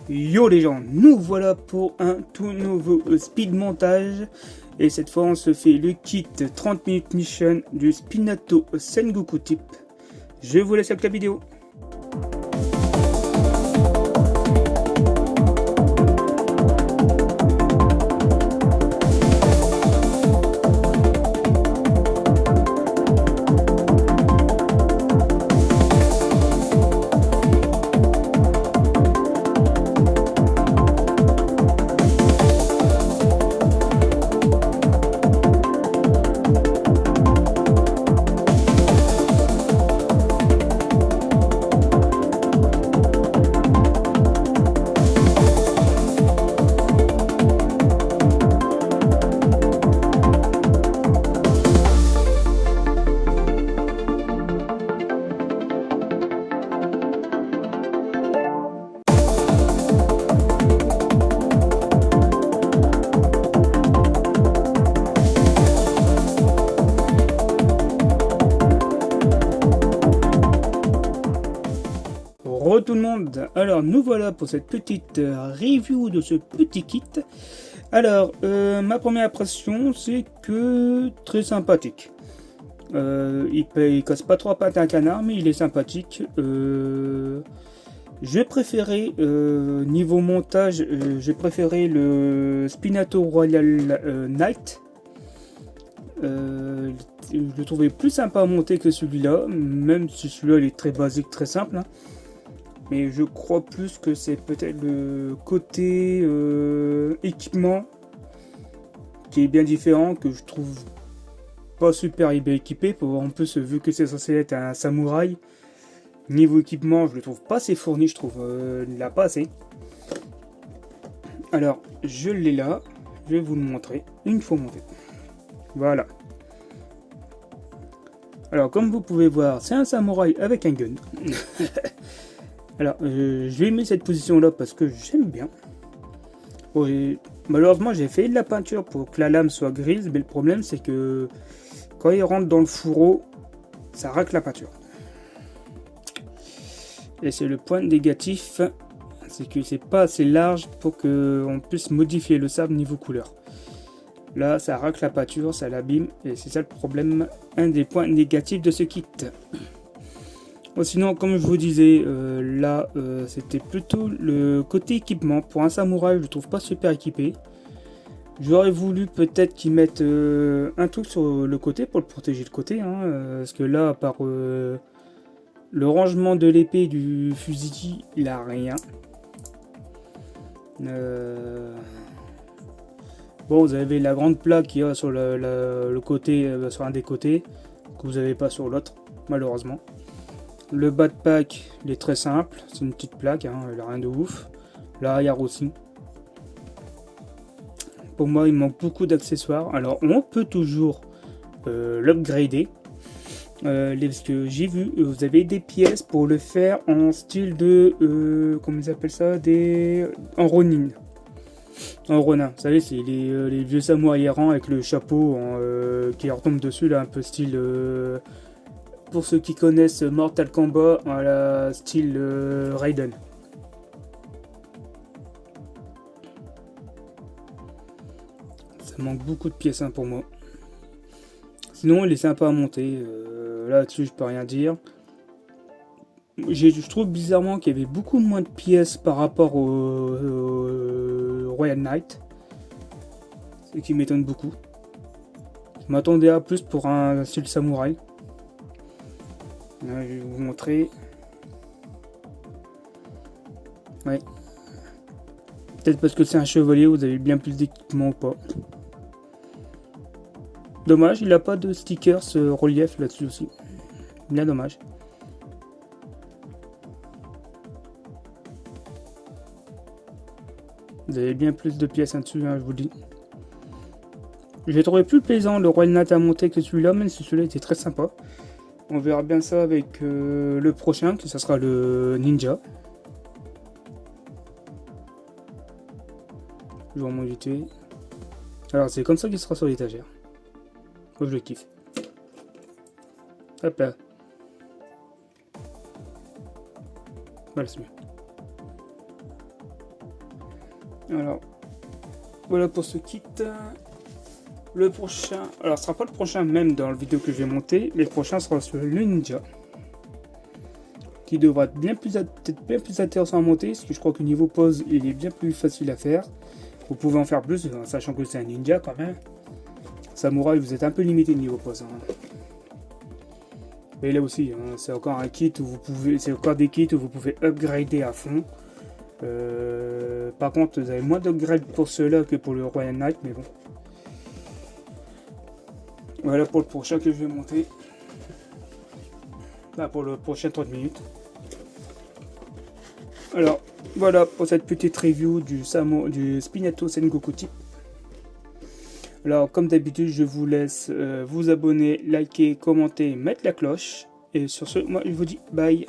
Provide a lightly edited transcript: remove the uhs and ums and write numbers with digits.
Yo les gens, nous voilà pour un tout nouveau speed montage. Et cette fois on se fait le kit 30 minutes mission du Spinato Sengoku type. Je vous laisse avec la vidéo. Tout le monde, alors nous voilà pour cette petite review de ce petit kit. Alors ma première impression c'est que très sympathique. Il casse pas trop pattes à un canard, mais il est sympathique. J'ai préféré niveau montage, j'ai préféré le Spinato Royal Knight. Je le trouvais plus sympa à monter que celui-là, même si celui-là il est très basique, très simple. Hein. Mais je crois plus que c'est peut-être le côté équipement qui est bien différent, que je trouve pas super bien équipé. En plus, vu que c'est censé être un samouraï, niveau équipement, je le trouve pas assez fourni, je trouve il n'a pas assez. Alors, je l'ai là, je vais vous le montrer une fois monté. Voilà. Alors, comme vous pouvez voir, c'est un samouraï avec un gun. Alors, je lui ai mis cette position là parce que j'aime bien. Bon, malheureusement, j'ai fait de la peinture pour que la lame soit grise, mais le problème c'est que quand il rentre dans le fourreau, ça racle la peinture. Et c'est le point négatif, c'est que c'est pas assez large pour qu'on puisse modifier le sable niveau couleur. Là, ça racle la peinture, ça l'abîme, et c'est ça le problème, un des points négatifs de ce kit. Bon, sinon, comme je vous disais, là, c'était plutôt le côté équipement. Pour un samouraï, je le trouve pas super équipé. J'aurais voulu peut-être qu'ils mettent un truc sur le côté pour le protéger le côté. Hein, parce que là, à part le rangement de l'épée du fusil, il a rien. Bon, vous avez la grande plaque qu'il y a sur le côté, sur un des côtés, que vous n'avez pas sur l'autre, malheureusement. Le bas de pack, il est très simple, c'est une petite plaque, hein, elle n'a rien de ouf. L'arrière aussi. Pour moi, il manque beaucoup d'accessoires. Alors, on peut toujours l'upgrader. Parce que j'ai vu, vous avez des pièces pour le faire en style de... comment ils appellent ça, en Ronin. En Ronin, vous savez, c'est les vieux samouraïs errants avec le chapeau qui leur tombe dessus, là, un peu style... pour ceux qui connaissent Mortal Kombat, à la style Raiden. Ça manque beaucoup de pièces, hein, pour moi. Sinon, il est sympa à monter. Là-dessus, je peux rien dire. Je trouve bizarrement qu'il y avait beaucoup moins de pièces par rapport au Royal Knight. Ce qui m'étonne beaucoup. Je m'attendais à plus pour un style samouraï. Là, je vais vous montrer. Ouais. Peut-être parce que c'est un chevalier, vous avez bien plus d'équipement ou pas. Dommage, il n'a pas de stickers relief là-dessus aussi. Bien dommage. Vous avez bien plus de pièces là-dessus, hein, je vous le dis. J'ai trouvé plus plaisant le Royal Knight à monter que celui-là, même si celui-là était très sympa. On verra bien ça avec le prochain, que ça sera le Ninja. Je vais remonter vite fait. Alors c'est comme ça qu'il sera sur l'étagère. Moi je le kiffe. Hop là. Voilà, c'est mieux. Alors, voilà pour ce kit. Le prochain, alors ce sera pas le prochain même dans la vidéo que je vais monter, mais le prochain sera sur le Ninja. Qui devra être bien plus intéressant à monter, parce que je crois que niveau pose, il est bien plus facile à faire. Vous pouvez en faire plus, sachant que c'est un ninja quand même. Samouraï, vous êtes un peu limité niveau pose. Et là aussi, c'est encore un kit où vous pouvez, c'est encore des kits où vous pouvez upgrader à fond. Par contre, vous avez moins d'upgrade pour cela que pour le Royal Knight, mais bon. Voilà pour le prochain que je vais monter. Là, pour le prochain 30 minutes. Alors, voilà pour cette petite review du Spinato Sengoku Type. Alors, comme d'habitude, je vous laisse vous abonner, liker, commenter, mettre la cloche. Et sur ce, moi, je vous dis bye.